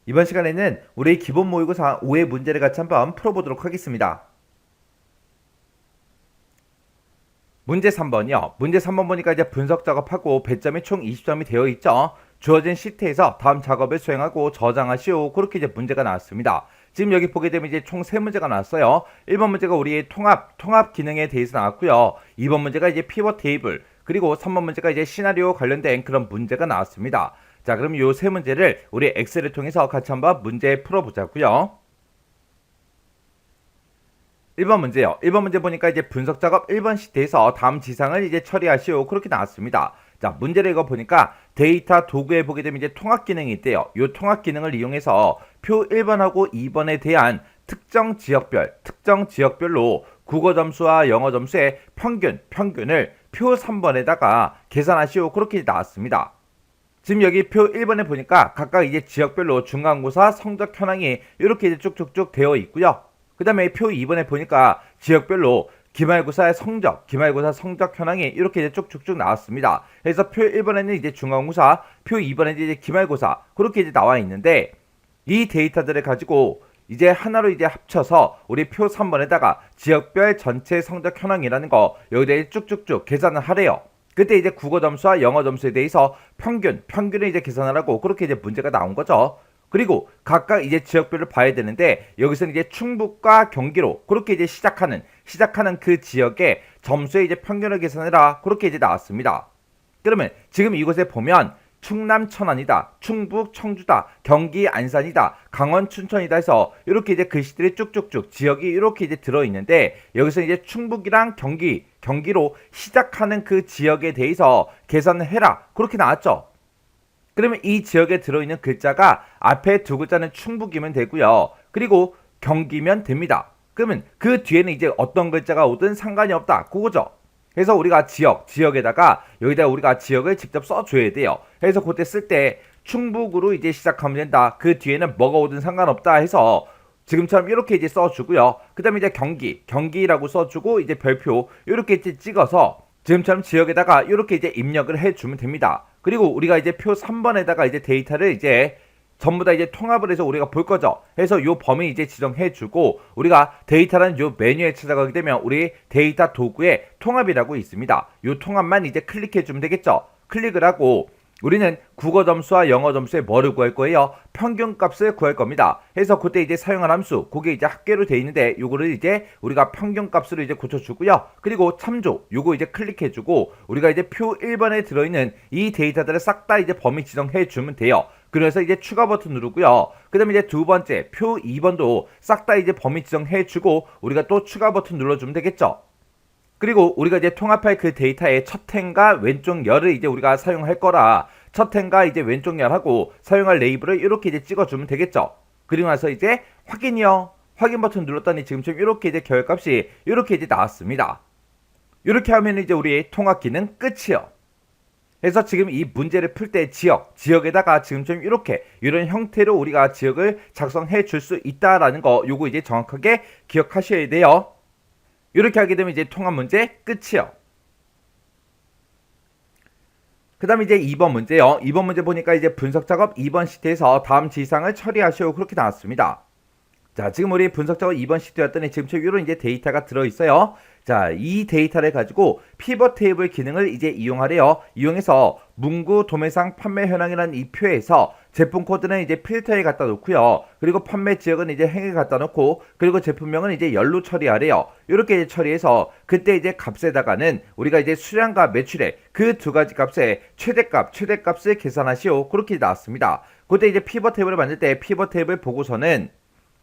이번 시간에는 우리 기본 모의고사 5의 문제를 같이 한번 풀어보도록 하겠습니다. 문제 3번이요. 문제 3번 보니까 이제 분석 작업하고 배점이 총 20점이 되어 있죠. 주어진 시트에서 다음 작업을 수행하고 저장하시오. 그렇게 이제 문제가 나왔습니다. 지금 여기 보게 되면 이제 총 3문제가 나왔어요. 1번 문제가 우리의 통합 기능에 대해서 나왔고요. 2번 문제가 이제 피벗 테이블, 그리고 3번 문제가 이제 시나리오 관련된 그런 문제가 나왔습니다. 자, 그럼 이 세 문제를 우리 엑셀을 통해서 같이 한번 문제 풀어보자고요. 1번 문제요. 1번 문제 보니까 이제 분석 작업 1번 시트에서 다음 지상을 이제 처리하시오. 그렇게 나왔습니다. 자, 문제를 읽어 보니까 데이터 도구에 보게 되면 이제 통합 기능이 있대요. 이 통합 기능을 이용해서 표 1번하고 2번에 대한 특정 지역별로 국어 점수와 영어 점수의 평균을 표 3번에다가 계산하시오. 그렇게 나왔습니다. 지금 여기 표 1번에 보니까 각각 이제 지역별로 중간고사 성적 현황이 이렇게 이제 쭉쭉쭉 되어 있고요. 그 다음에 표 2번에 보니까 지역별로 기말고사 성적 현황이 이렇게 이제 쭉쭉쭉 나왔습니다. 그래서 표 1번에는 이제 중간고사, 표 2번에는 이제 기말고사, 그렇게 이제 나와 있는데, 이 데이터들을 가지고 이제 하나로 이제 합쳐서 우리 표 3번에다가 지역별 전체 성적 현황이라는 거 여기다 쭉쭉쭉 계산을 하래요. 그때 이제 국어 점수와 영어 점수에 대해서 평균을 이제 계산하라고 그렇게 이제 문제가 나온 거죠. 그리고 각각 이제 지역별로 봐야 되는데, 여기서는 이제 충북과 경기로 그렇게 이제 시작하는 그 지역의 점수의 이제 평균을 계산해라. 그렇게 이제 나왔습니다. 그러면 지금 이곳에 보면 충남 천안이다, 충북 청주다, 경기 안산이다, 강원 춘천이다 해서 이렇게 이제 글씨들이 쭉쭉쭉 지역이 이렇게 이제 들어있는데, 여기서 이제 충북이랑 경기로 시작하는 그 지역에 대해서 계산을 해라. 그렇게 나왔죠. 그러면 이 지역에 들어있는 글자가 앞에 두 글자는 충북이면 되고요. 그리고 경기면 됩니다. 그러면 그 뒤에는 이제 어떤 글자가 오든 상관이 없다. 그거죠. 그래서 우리가 지역에다가 여기다 우리가 지역을 직접 써줘야 돼요. 그래서 그때 쓸 때 충북으로 이제 시작하면 된다. 그 뒤에는 뭐가 오든 상관없다 해서 지금처럼 이렇게 이제 써주고요. 그 다음에 이제 경기라고 써주고 이제 별표 이렇게 이제 찍어서 지금처럼 지역에다가 이렇게 이제 입력을 해주면 됩니다. 그리고 우리가 이제 표 3번에다가 이제 데이터를 이제 전부 다 이제 통합을 해서 우리가 볼 거죠. 해서 요 범위 이제 지정해주고, 우리가 데이터라는 요 메뉴에 찾아가게 되면 우리 데이터 도구에 통합이라고 있습니다. 요 통합만 이제 클릭해주면 되겠죠. 클릭을 하고 우리는 국어 점수와 영어 점수에 뭐를 구할 거예요? 평균값을 구할 겁니다. 해서 그때 이제 사용할 함수, 그게 이제 합계로 돼 있는데 요거를 이제 우리가 평균값으로 이제 고쳐주고요. 그리고 참조, 요거 이제 클릭해주고 우리가 이제 표 1번에 들어있는 이 데이터들을 싹 다 이제 범위 지정해주면 돼요. 그래서 이제 추가 버튼 누르고요. 그 다음에 이제 두 번째 표 2번도 싹 다 이제 범위 지정해주고 우리가 또 추가 버튼 눌러주면 되겠죠. 그리고 우리가 이제 통합할 그 데이터의 첫 행과 왼쪽 열을 이제 우리가 사용할 거라 첫 행과 이제 왼쪽 열하고 사용할 레이블을 이렇게 이제 찍어주면 되겠죠. 그리고 나서 이제 확인이요. 확인 버튼 눌렀더니 지금처럼 이렇게 이제 결값이 이렇게 이제 나왔습니다. 이렇게 하면 이제 우리 통합 기능 끝이요. 그래서 지금 이 문제를 풀 때 지역에다가 지금처럼 이런 형태로 우리가 지역을 작성해 줄 수 있다라는 거 요거 이제 정확하게 기억하셔야 돼요. 이렇게 하게 되면 이제 통합 문제 끝이요. 그 다음에 이제 2번 문제요. 2번 문제 보니까 이제 분석 작업 2번 시트에서 다음 지상을 처리하시오. 그렇게 나왔습니다. 자, 지금 우리 분석 작업 2번 시트였더니 지금처럼 이런 이제 데이터가 들어있어요. 자, 이 데이터를 가지고 피벗 테이블 기능을 이제 이용하래요. 이용해서 문구 도매상 판매 현황이라는 이 표에서 제품 코드는 이제 필터에 갖다 놓고요. 그리고 판매 지역은 이제 행에 갖다 놓고, 그리고 제품명은 이제 열로 처리하래요. 이렇게 이제 처리해서 그때 이제 값에다가는 우리가 이제 수량과 매출액 그 두 가지 값의 최대값을 계산하시오. 그렇게 나왔습니다. 그때 이제 피벗 테이블을 만들 때 피벗 테이블 보고서는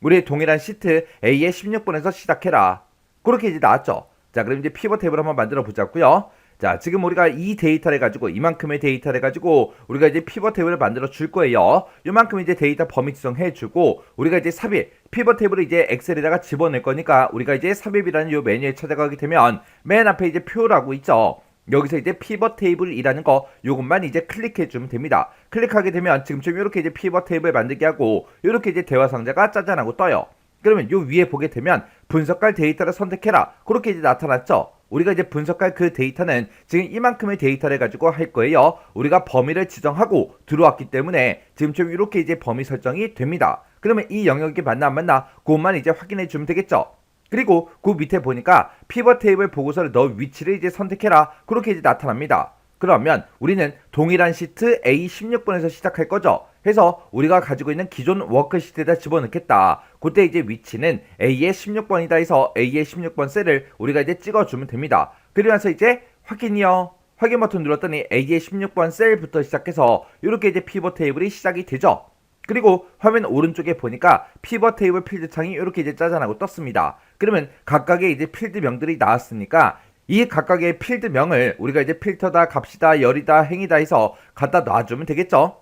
우리 동일한 시트 A의 16번에서 시작해라. 그렇게 이제 나왔죠. 자, 그럼 이제 피벗 테이블 한번 만들어 보자고요. 자, 지금 우리가 이 데이터를 가지고 이만큼의 데이터를 가지고 우리가 이제 피벗 테이블을 만들어 줄 거예요. 이만큼 이제 데이터 범위 지정해 주고 우리가 이제 삽입 피벗 테이블을 이제 엑셀에다가 집어넣을 거니까 우리가 이제 삽입이라는 요 메뉴에 찾아가게 되면 맨 앞에 이제 표라고 있죠. 여기서 이제 피벗 테이블이라는 거 요것만 이제 클릭해 주면 됩니다. 클릭하게 되면 지금처럼 이렇게 이제 피벗 테이블 만들게 하고 이렇게 이제 대화 상자가 짜잔하고 떠요. 그러면 요 위에 보게 되면 분석할 데이터를 선택해라. 그렇게 이제 나타났죠. 우리가 이제 분석할 그 데이터는 지금 이만큼의 데이터를 가지고 할 거예요. 우리가 범위를 지정하고 들어왔기 때문에 지금처럼 이렇게 이제 범위 설정이 됩니다. 그러면 이 영역이 맞나 안 맞나 그것만 이제 확인해 주면 되겠죠. 그리고 그 밑에 보니까 피벗 테이블 보고서를 너 위치를 이제 선택해라. 그렇게 이제 나타납니다. 그러면 우리는 동일한 시트 A16번에서 시작할 거죠. 해서 우리가 가지고 있는 기존 워크시트에다 집어넣겠다. 그때 이제 위치는 A의 16번이다 해서 A의 16번 셀을 우리가 이제 찍어주면 됩니다. 그러면서 이제 확인이요. 확인 버튼 눌렀더니 A의 16번 셀부터 시작해서 이렇게 이제 피벗 테이블이 시작이 되죠. 그리고 화면 오른쪽에 보니까 피벗 테이블 필드 창이 이렇게 이제 짜잔하고 떴습니다. 그러면 각각의 이제 필드명들이 나왔으니까 이 각각의 필드명을 우리가 이제 필터다, 값이다, 열이다, 행이다 해서 갖다 놔주면 되겠죠.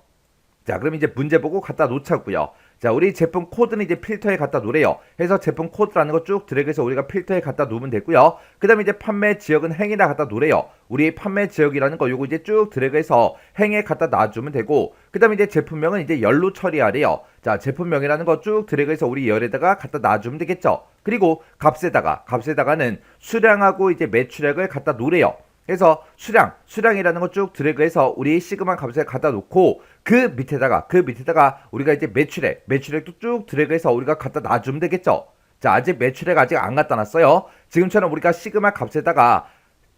자, 그럼 이제 문제 보고 갖다 놓자고요. 자, 우리 제품 코드는 이제 필터에 갖다 놓으래요. 해서 제품 코드라는 거 쭉 드래그해서 우리가 필터에 갖다 놓으면 되고요. 그 다음에 이제 판매 지역은 행에다 갖다 놓으래요. 우리 판매 지역이라는 거 요거 이제 쭉 드래그해서 행에 갖다 놔주면 되고, 그 다음에 이제 제품명은 이제 열로 처리하래요. 자, 제품명이라는 거 쭉 드래그해서 우리 열에다가 갖다 놔주면 되겠죠. 그리고 값에다가는 수량하고 이제 매출액을 갖다 놓으래요. 그래서 수량이라는 거 쭉 드래그해서 우리 시그마 값에 갖다 놓고 그 밑에다가 우리가 이제 매출액도 쭉 드래그해서 우리가 갖다 놔주면 되겠죠. 자, 아직 매출액 아직 안 갖다 놨어요. 지금처럼 우리가 시그마 값에다가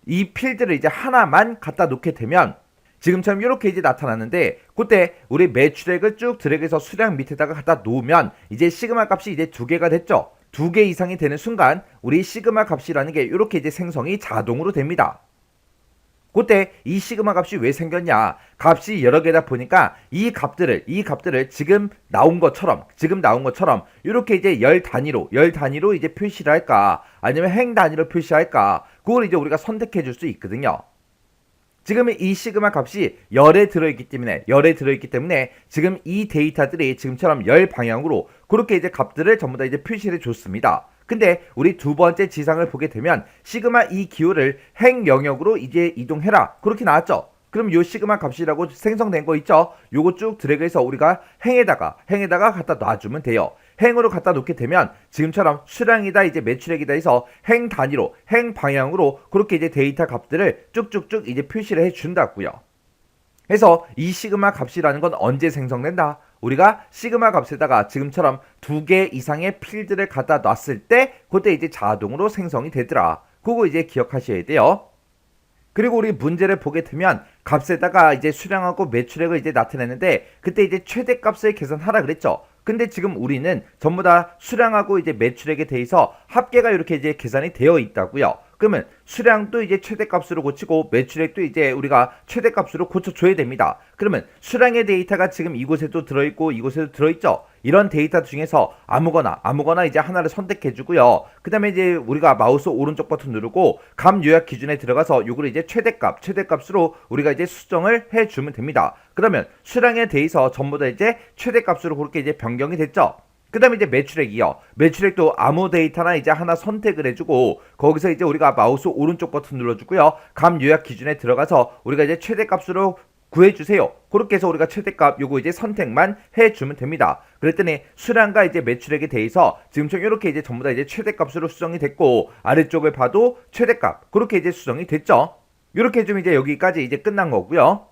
이 필드를 이제 하나만 갖다 놓게 되면 지금처럼 이렇게 이제 나타났는데, 그때 우리 매출액을 쭉 드래그해서 수량 밑에다가 갖다 놓으면 이제 시그마 값이 이제 2개가 됐죠. 2개 이상이 되는 순간 우리 시그마 값이라는 게 이렇게 이제 생성이 자동으로 됩니다. 그때 이 시그마 값이 왜 생겼냐? 값이 여러 개다 보니까 이 값들을 지금 나온 것처럼 이렇게 이제 열 단위로 이제 표시를 할까? 아니면 행 단위로 표시할까? 그걸 이제 우리가 선택해 줄 수 있거든요. 지금 이 시그마 값이 열에 들어있기 때문에 지금 이 데이터들이 지금처럼 열 방향으로 그렇게 이제 값들을 전부 다 이제 표시를 줬습니다. 근데 우리 두 번째 지상을 보게 되면 시그마 이 기호를 행 영역으로 이제 이동해라. 그렇게 나왔죠. 그럼 요 시그마 값이라고 생성된 거 있죠? 요거 쭉 드래그해서 우리가 행에다가 갖다 놔주면 돼요. 행으로 갖다 놓게 되면 지금처럼 수량이다 이제 매출액이다 해서 행 단위로 행 방향으로 그렇게 이제 데이터 값들을 쭉쭉쭉 이제 표시를 해 준다고요. 그래서 이 시그마 값이라는 건 언제 생성된다? 우리가 시그마 값에다가 지금처럼 2개 이상의 필드를 갖다 놨을 때 그때 이제 자동으로 생성이 되더라. 그거 이제 기억하셔야 돼요. 그리고 우리 문제를 보게 되면 값에다가 이제 수량하고 매출액을 이제 나타내는데 그때 이제 최대값을 계산하라 그랬죠. 근데 지금 우리는 전부 다 수량하고 이제 매출액에 대해서 합계가 이렇게 이제 계산이 되어 있다고요. 그러면 수량도 이제 최대값으로 고치고 매출액도 이제 우리가 최대값으로 고쳐줘야 됩니다. 그러면 수량의 데이터가 지금 이곳에도 들어있고 이곳에도 들어있죠. 이런 데이터 중에서 아무거나 이제 하나를 선택해주고요. 그 다음에 이제 우리가 마우스 오른쪽 버튼 누르고 값 요약 기준에 들어가서 요거를 이제 최대값으로 우리가 이제 수정을 해주면 됩니다. 그러면 수량에 대해서 전부 다 이제 최대값으로 그렇게 이제 변경이 됐죠. 그 다음에 이제 매출액이요. 매출액도 아무 데이터나 이제 하나 선택을 해주고 거기서 이제 우리가 마우스 오른쪽 버튼 눌러주고요. 값 요약 기준에 들어가서 우리가 이제 최대값으로 구해주세요. 그렇게 해서 우리가 최대값 요거 이제 선택만 해주면 됩니다. 그랬더니 수량과 이제 매출액에 대해서 지금처럼 이렇게 이제 전부 다 이제 최대값으로 수정이 됐고 아래쪽을 봐도 최대값 그렇게 이제 수정이 됐죠. 이렇게 해주면 이제 여기까지 이제 끝난 거고요.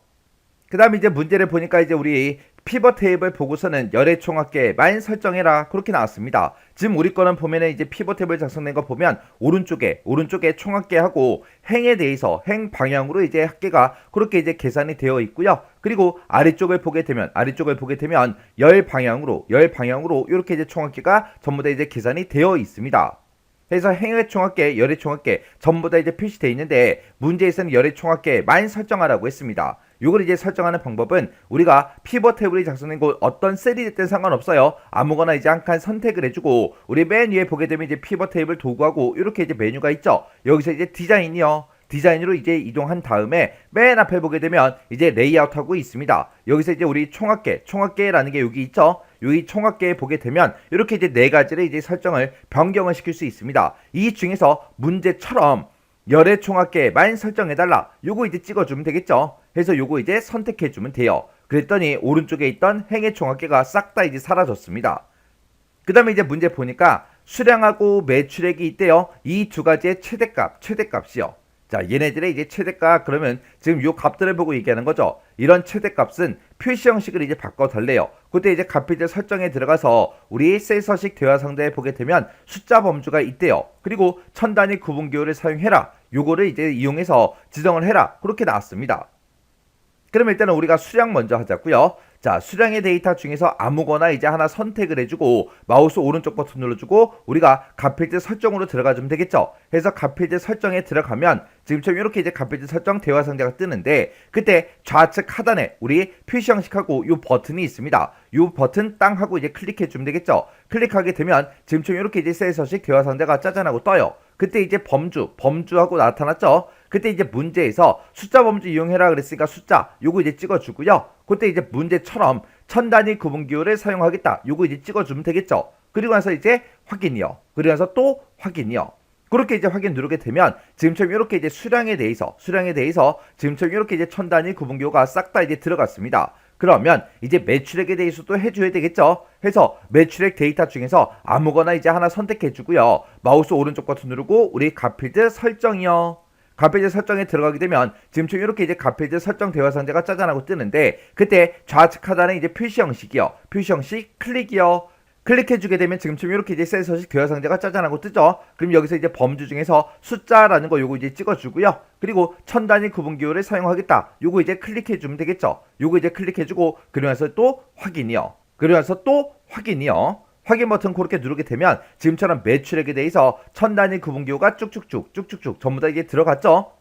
그 다음에 이제 문제를 보니까 이제 우리 피벗 테이블 보고서는 열의 총합계만 설정해라 그렇게 나왔습니다. 지금 우리 거는 보면은 이제 피벗 테이블 작성된 거 보면 오른쪽에 총합계하고 행에 대해서 행 방향으로 이제 합계가 그렇게 이제 계산이 되어 있고요. 그리고 아래쪽을 보게 되면 열 방향으로 이렇게 이제 총합계가 전부 다 이제 계산이 되어 있습니다. 그래서 행의 총합계, 열의 총합계 전부 다 이제 표시되어 있는데 문제에서는 열의 총합계만 설정하라고 했습니다. 요걸 이제 설정하는 방법은 우리가 피벗 테이블이 작성된 곳 어떤 셀이 됐든 상관없어요. 아무거나 이제 한 칸 선택을 해주고 우리 맨 위에 보게 되면 이제 피벗 테이블 도구하고 이렇게 이제 메뉴가 있죠. 여기서 이제 디자인으로 이제 이동한 다음에 맨 앞에 보게 되면 이제 레이아웃하고 있습니다. 여기서 이제 우리 총합계라는 게 여기 있죠. 여기 총합계에 보게 되면 이렇게 이제 4가지를 이제 설정을 변경을 시킬 수 있습니다. 이 중에서 문제처럼 열의 총합계만 설정해달라. 요거 이제 찍어주면 되겠죠. 그래서 요거 이제 선택해주면 돼요. 그랬더니 오른쪽에 있던 행의 총합계가 싹 다 이제 사라졌습니다. 그 다음에 이제 문제 보니까 수량하고 매출액이 있대요. 이 두 가지의 최대값이요. 자, 얘네들의 이제 최대값 그러면 지금 요 값들을 보고 얘기하는 거죠. 이런 최대값은 표시 형식을 이제 바꿔달래요. 그때 이제 값필드 설정에 들어가서 우리 셀서식 대화 상자에 보게 되면 숫자 범주가 있대요. 그리고 천 단위 구분기호를 사용해라. 요거를 이제 이용해서 지정을 해라. 그렇게 나왔습니다. 그럼 일단은 우리가 수량 먼저 하자고요. 자, 수량의 데이터 중에서 아무거나 이제 하나 선택을 해주고 마우스 오른쪽 버튼 눌러주고 우리가 값필드 설정으로 들어가주면 되겠죠. 그래서 값필드 설정에 들어가면 지금처럼 이렇게 이제 값필드 설정 대화 상자가 뜨는데 그때 좌측 하단에 우리 표시 형식하고 요 버튼이 있습니다. 요 버튼 땅 하고 이제 클릭해주면 되겠죠. 클릭하게 되면 지금처럼 이렇게 이제 셀서식 대화 상자가 짜잔하고 떠요. 그때 이제 범주하고 나타났죠. 그때 이제 문제에서 숫자 범주 이용해라 그랬으니까 숫자 요거 이제 찍어주고요. 그때 이제 문제처럼 천 단위 구분기호를 사용하겠다. 요거 이제 찍어주면 되겠죠. 그리고 나서 이제 확인이요. 그리고 나서 또 확인이요. 그렇게 이제 확인 누르게 되면 지금처럼 이렇게 이제 수량에 대해서 지금처럼 이렇게 이제 천 단위 구분기호가 싹 다 이제 들어갔습니다. 그러면 이제 매출액에 대해서도 해줘야 되겠죠. 해서 매출액 데이터 중에서 아무거나 이제 하나 선택해 주고요. 마우스 오른쪽 버튼 누르고 우리 값필드 설정이요. 값필드 설정에 들어가게 되면 지금처럼 이렇게 이제 값필드 설정 대화 상자가 짜잔하고 뜨는데 그때 좌측 하단에 이제 표시 형식이요. 표시 형식 클릭이요. 클릭해주게 되면 지금처럼 이렇게 이제 셀서식 대화 상자가 짜잔하고 뜨죠. 그럼 여기서 이제 범주 중에서 숫자라는 거 요거 이제 찍어주고요. 그리고 천 단위 구분기호를 사용하겠다. 요거 이제 클릭해주면 되겠죠. 요거 이제 클릭해주고 그리고 나서 또 확인이요. 그리고 나서 또 확인이요. 확인 버튼 그렇게 누르게 되면 지금처럼 매출액에 대해서 천 단위 구분기호가 쭉쭉쭉 전부 다 이게 들어갔죠.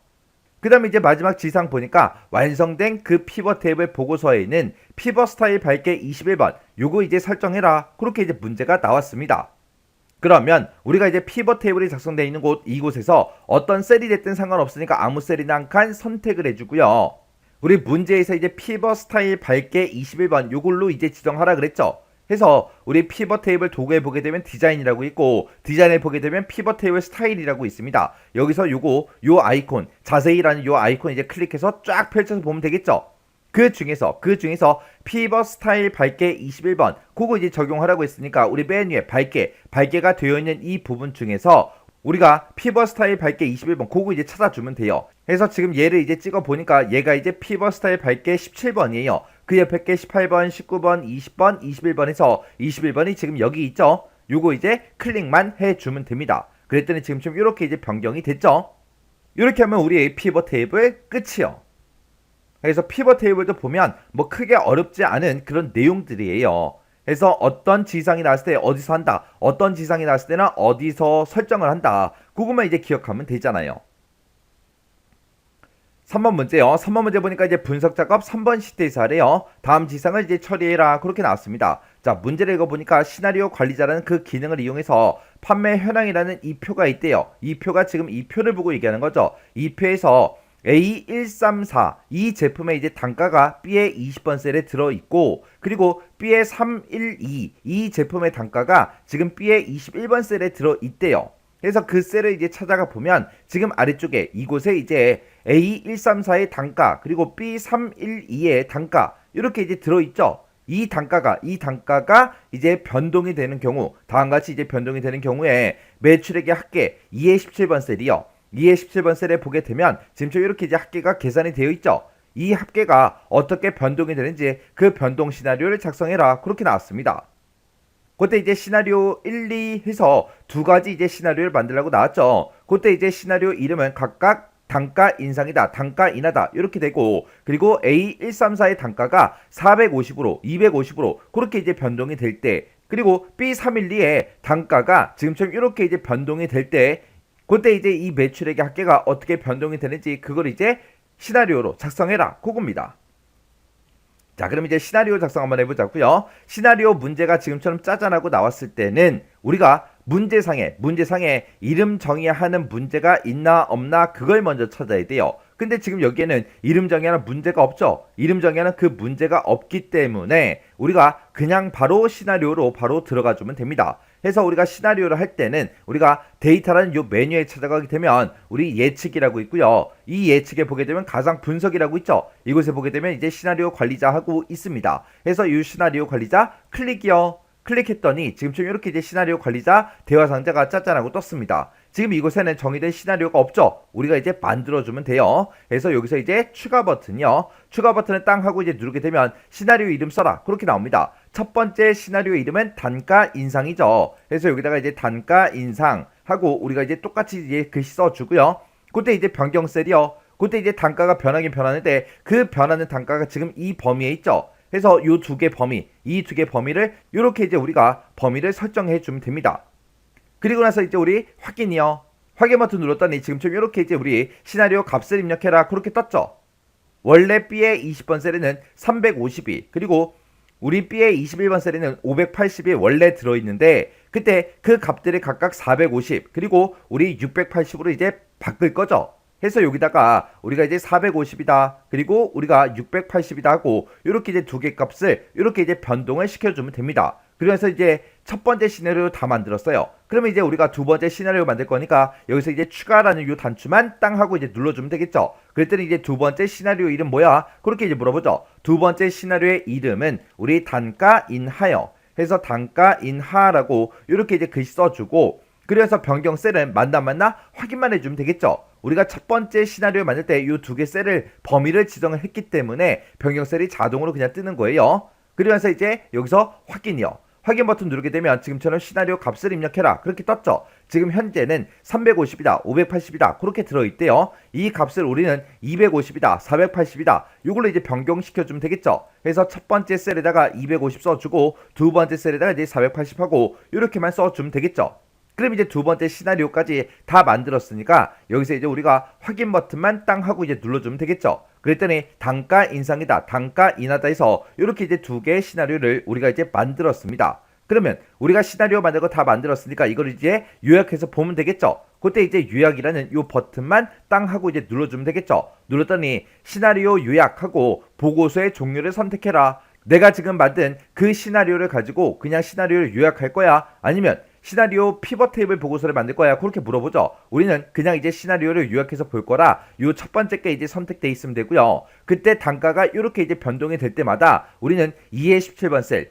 그 다음에 이제 마지막 지상 보니까 완성된 그 피벗 테이블 보고서에 있는 피벗 스타일 밝게 21번 요거 이제 설정해라. 그렇게 이제 문제가 나왔습니다. 그러면 우리가 이제 피벗 테이블이 작성되어 있는 이곳에서 어떤 셀이 됐든 상관없으니까 아무 셀이나 한 칸 선택을 해주고요. 우리 문제에서 이제 피벗 스타일 밝게 21번 요걸로 이제 지정하라 그랬죠. 해서 우리 피벗 테이블 도구에 보게 되면 디자인이라고 있고 디자인에 보게 되면 피벗 테이블 스타일이라고 있습니다. 여기서 요 아이콘 자세히라는 요 아이콘 이제 클릭해서 쫙 펼쳐서 보면 되겠죠. 그 중에서 피벗 스타일 밝게 21번 그거 이제 적용하라고 했으니까 우리 맨 위에 밝게가 되어 있는 이 부분 중에서 우리가 피벗 스타일 밝게 21번 그거 이제 찾아주면 돼요. 그래서 지금 얘를 이제 찍어 보니까 얘가 이제 피벗 스타일 밝게 17번이에요. 그 옆에 게 18번, 19번, 20번, 21번에서 21번이 지금 여기 있죠. 요거 이제 클릭만 해주면 됩니다. 그랬더니 지금쯤 이렇게 이제 변경이 됐죠. 이렇게 하면 우리의 피벗 테이블 끝이요. 그래서 피벗 테이블도 보면 뭐 크게 어렵지 않은 그런 내용들이에요. 그래서 어떤 지상이 나왔을 때 어디서 한다, 어떤 지상이 나왔을 때는 어디서 설정을 한다. 그것만 이제 기억하면 되잖아요. 3번 문제요. 3번 문제 보니까 이제 분석 작업 3번 시트에서 하래요. 다음 지상을 이제 처리해라. 그렇게 나왔습니다. 자, 문제를 읽어보니까 시나리오 관리자라는 그 기능을 이용해서 판매 현황이라는 이 표가 있대요. 이 표가 지금 이 표를 보고 얘기하는 거죠. 이 표에서 A134 이 제품의 이제 단가가 B의 20번 셀에 들어있고 그리고 B의 312 이 제품의 단가가 지금 B의 21번 셀에 들어있대요. 그래서 그 셀을 이제 찾아가 보면 지금 아래쪽에 이곳에 이제 A134의 단가 그리고 B312의 단가 이렇게 이제 들어있죠. 이 단가가 이제 변동이 되는 경우 다음같이 이제 변동이 되는 경우에 매출액의 합계 2의 17번 셀이요. 2의 17번 셀에 보게 되면 지금 이렇게 이제 합계가 계산이 되어 있죠. 이 합계가 어떻게 변동이 되는지 그 변동 시나리오를 작성해라. 그렇게 나왔습니다. 그때 이제 시나리오 1, 2 해서 두 가지 이제 시나리오를 만들라고 나왔죠. 그때 이제 시나리오 이름은 각각 단가 인상이다, 단가 인하다 이렇게 되고 그리고 A134의 단가가 450으로 250으로 그렇게 이제 변동이 될 때 그리고 B312의 단가가 지금처럼 이렇게 이제 변동이 될 때 그때 이제 이 매출액의 합계가 어떻게 변동이 되는지 그걸 이제 시나리오로 작성해라. 그겁니다. 자, 그럼 이제 시나리오 작성 한번 해보자고요. 시나리오 문제가 지금처럼 짜잔하고 나왔을 때는 우리가 문제상에 이름 정의하는 문제가 있나 없나 그걸 먼저 찾아야 돼요. 근데 지금 여기에는 이름 정의하는 문제가 없죠. 이름 정의하는 그 문제가 없기 때문에 우리가 그냥 바로 시나리오로 바로 들어가 주면 됩니다. 해서 우리가 시나리오를 할 때는 우리가 데이터라는 요 메뉴에 찾아가게 되면 우리 예측이라고 있고요. 이 예측에 보게 되면 가상 분석이라고 있죠. 이곳에 보게 되면 이제 시나리오 관리자 하고 있습니다. 해서 이 시나리오 관리자 클릭이요. 클릭했더니 지금처럼 이렇게 이제 시나리오 관리자 대화 상자가 짠짠하고 떴습니다. 지금 이곳에는 정의된 시나리오가 없죠. 우리가 이제 만들어주면 돼요. 그래서 여기서 이제 추가 버튼이요. 추가 버튼을 땅 하고 이제 누르게 되면 시나리오 이름 써라 그렇게 나옵니다. 첫 번째 시나리오 이름은 단가 인상이죠. 그래서 여기다가 이제 단가 인상 하고 우리가 이제 똑같이 이제 글씨 써주고요. 그때 이제 변경 셀이요. 그때 이제 단가가 변하긴 변하는데 그 변하는 단가가 지금 이 범위에 있죠. 그래서 요 두 개 범위, 이 두 개 범위를 이렇게 이제 우리가 범위를 설정해 주면 됩니다. 그리고 나서 이제 우리 확인이요. 확인 버튼 눌렀더니 지금처럼 이렇게 이제 우리 시나리오 값을 입력해라 그렇게 떴죠. 원래 B의 20번 셀에는 352 그리고 우리 B의 21번 셀에는 580이 원래 들어있는데 그때 그 값들이 각각 450 그리고 우리 680으로 이제 바꿀 거죠. 해서 여기다가 우리가 이제 450이다 그리고 우리가 680이다 하고 이렇게 이제 두 개 값을 이렇게 이제 변동을 시켜주면 됩니다. 그래서 이제 첫 번째 시나리오 다 만들었어요. 그러면 이제 우리가 두 번째 시나리오 만들 거니까 여기서 이제 추가라는 요 단추만 땅 하고 이제 눌러주면 되겠죠. 그랬더니 이제 두 번째 시나리오 이름 뭐야? 그렇게 이제 물어보죠. 두 번째 시나리오의 이름은 우리 단가 인하여 해서 단가 인하라고 이렇게 이제 글씨 써주고 그래서 변경 셀은 맞나 확인만 해주면 되겠죠. 우리가 첫 번째 시나리오 만들 때 이 두 개 셀을 범위를 지정을 했기 때문에 변경 셀이 자동으로 그냥 뜨는 거예요. 그러면서 이제 여기서 확인이요. 확인 버튼 누르게 되면 지금처럼 시나리오 값을 입력해라 그렇게 떴죠. 지금 현재는 350이다 580이다 그렇게 들어있대요. 이 값을 우리는 250이다 480이다 이걸로 이제 변경시켜주면 되겠죠. 그래서 첫 번째 셀에다가 250 써주고 두 번째 셀에다가 이제 480 하고 이렇게만 써주면 되겠죠. 그럼 이제 두 번째 시나리오까지 다 만들었으니까 여기서 이제 우리가 확인 버튼만 땅 하고 이제 눌러주면 되겠죠. 그랬더니 단가 인상이다 단가 인하다 해서 이렇게 이제 두 개의 시나리오를 우리가 이제 만들었습니다. 그러면 우리가 시나리오 만들고 다 만들었으니까 이걸 이제 요약해서 보면 되겠죠. 그때 이제 요약이라는 요 버튼만 땅 하고 이제 눌러주면 되겠죠. 눌렀더니 시나리오 요약하고 보고서의 종류를 선택해라. 내가 지금 만든 그 시나리오를 가지고 그냥 시나리오를 요약할 거야? 아니면 시나리오 피벗 테이블 보고서를 만들 거야? 그렇게 물어보죠. 우리는 그냥 이제 시나리오를 요약해서 볼 거라 요 첫 번째 게 이제 선택돼 있으면 되고요. 그때 단가가 이렇게 이제 변동이 될 때마다 우리는 2의 17번 셀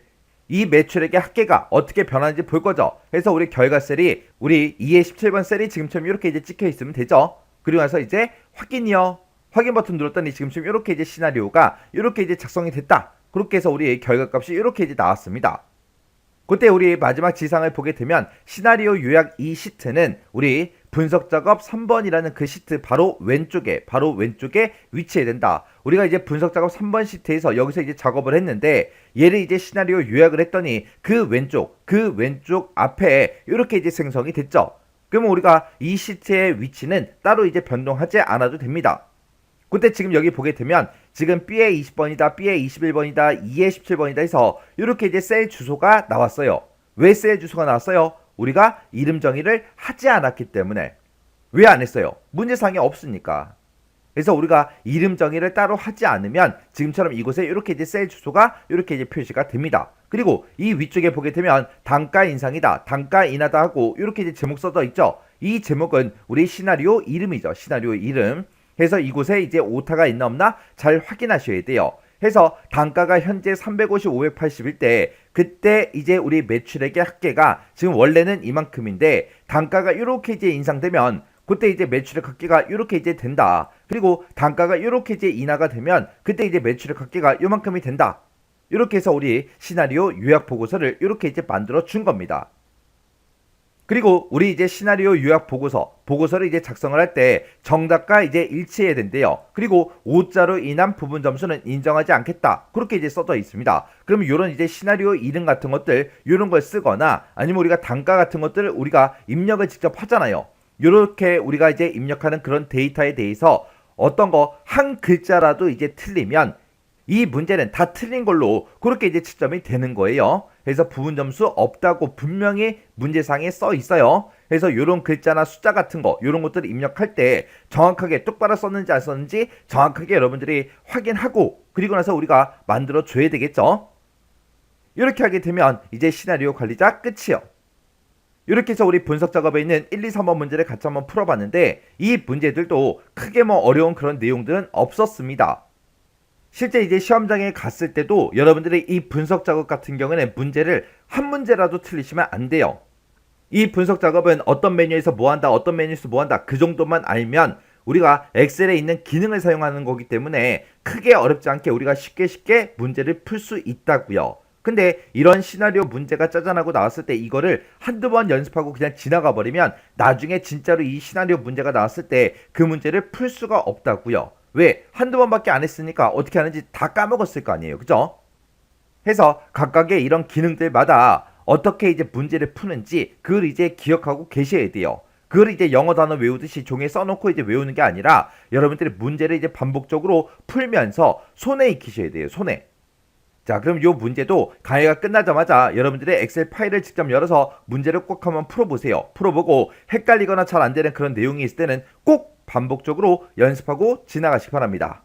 이 매출액의 합계가 어떻게 변하는지 볼 거죠. 그래서 우리 결과 셀이 우리 2의 17번 셀이 지금처럼 이렇게 이제 찍혀 있으면 되죠. 그리고 나서 이제 확인이요. 확인 버튼 눌렀더니 지금처럼 이렇게 이제 시나리오가 이렇게 이제 작성이 됐다. 그렇게 해서 우리 결과값이 이렇게 이제 나왔습니다. 그때 우리 마지막 지상을 보게 되면 시나리오 요약 이 시트는 우리 분석 작업 3번이라는 그 시트 바로 왼쪽에 위치해야 된다. 우리가 이제 분석 작업 3번 시트에서 여기서 이제 작업을 했는데 얘를 이제 시나리오 요약을 했더니 그 왼쪽 앞에 이렇게 이제 생성이 됐죠. 그러면 우리가 이 시트의 위치는 따로 이제 변동하지 않아도 됩니다. 그때 지금 여기 보게 되면 지금 B의 20번이다, B의 21번이다, 2의 17번이다 해서 이렇게 이제 셀 주소가 나왔어요. 왜 셀 주소가 나왔어요? 우리가 이름 정의를 하지 않았기 때문에. 왜 안 했어요? 문제상에 없으니까. 그래서 우리가 이름 정의를 따로 하지 않으면 지금처럼 이곳에 이렇게 이제 셀 주소가 이렇게 이제 표시가 됩니다. 그리고 이 위쪽에 보게 되면 단가 인상이다, 단가 인하다 하고 이렇게 이제 제목 써져 있죠. 이 제목은 우리 시나리오 이름이죠. 시나리오 이름. 해서 이곳에 이제 오타가 있나 없나 잘 확인하셔야 돼요. 해서 단가가 현재 350, 580일 때 그때 이제 우리 매출액의 합계가 지금 원래는 이만큼인데 단가가 이렇게 이제 인상되면 그때 이제 매출액 합계가 이렇게 이제 된다. 그리고 단가가 이렇게 이제 인하가 되면 그때 이제 매출액 합계가 이만큼이 된다. 이렇게 해서 우리 시나리오 요약 보고서를 이렇게 이제 만들어 준 겁니다. 그리고 우리 이제 시나리오 요약 보고서를 이제 작성을 할 때 정답과 이제 일치해야 된대요. 그리고 오자로 인한 부분 점수는 인정하지 않겠다. 그렇게 이제 써져 있습니다. 그러면 이런 이제 시나리오 이름 같은 것들 이런 걸 쓰거나 아니면 우리가 단가 같은 것들을 우리가 입력을 직접 하잖아요. 이렇게 우리가 이제 입력하는 그런 데이터에 대해서 어떤 거 한 글자라도 이제 틀리면 이 문제는 다 틀린 걸로 그렇게 이제 채점이 되는 거예요. 그래서 부분 점수 없다고 분명히 문제상에 써 있어요. 그래서 이런 글자나 숫자 같은 거 이런 것들을 입력할 때 정확하게 똑바로 썼는지 안 썼는지 정확하게 여러분들이 확인하고 그리고 나서 우리가 만들어 줘야 되겠죠. 이렇게 하게 되면 이제 시나리오 관리자 끝이요. 이렇게 해서 우리 분석 작업에 있는 1, 2, 3번 문제를 같이 한번 풀어봤는데 이 문제들도 크게 뭐 어려운 그런 내용들은 없었습니다. 실제 이제 시험장에 갔을 때도 여러분들이 이 분석 작업 같은 경우는 문제를 한 문제라도 틀리시면 안 돼요. 이 분석 작업은 어떤 메뉴에서 뭐 한다, 어떤 메뉴에서 뭐 한다, 그 정도만 알면 우리가 엑셀에 있는 기능을 사용하는 거기 때문에 크게 어렵지 않게 우리가 쉽게 문제를 풀 수 있다고요. 근데 이런 시나리오 문제가 짜잔하고 나왔을 때 이거를 한두 번 연습하고 그냥 지나가 버리면 나중에 진짜로 이 시나리오 문제가 나왔을 때 그 문제를 풀 수가 없다고요. 왜? 한두 번밖에 안 했으니까 어떻게 하는지 다 까먹었을 거 아니에요. 그죠? 해서 각각의 이런 기능들마다 어떻게 이제 문제를 푸는지 그걸 이제 기억하고 계셔야 돼요. 그걸 이제 영어 단어 외우듯이 종이에 써놓고 이제 외우는 게 아니라 여러분들이 문제를 이제 반복적으로 풀면서 손에 익히셔야 돼요. 손에. 자, 그럼 요 문제도 강의가 끝나자마자 여러분들의 엑셀 파일을 직접 열어서 문제를 꼭 한번 풀어보세요. 풀어보고 헷갈리거나 잘 안 되는 그런 내용이 있을 때는 꼭 반복적으로 연습하고 지나가시기 바랍니다.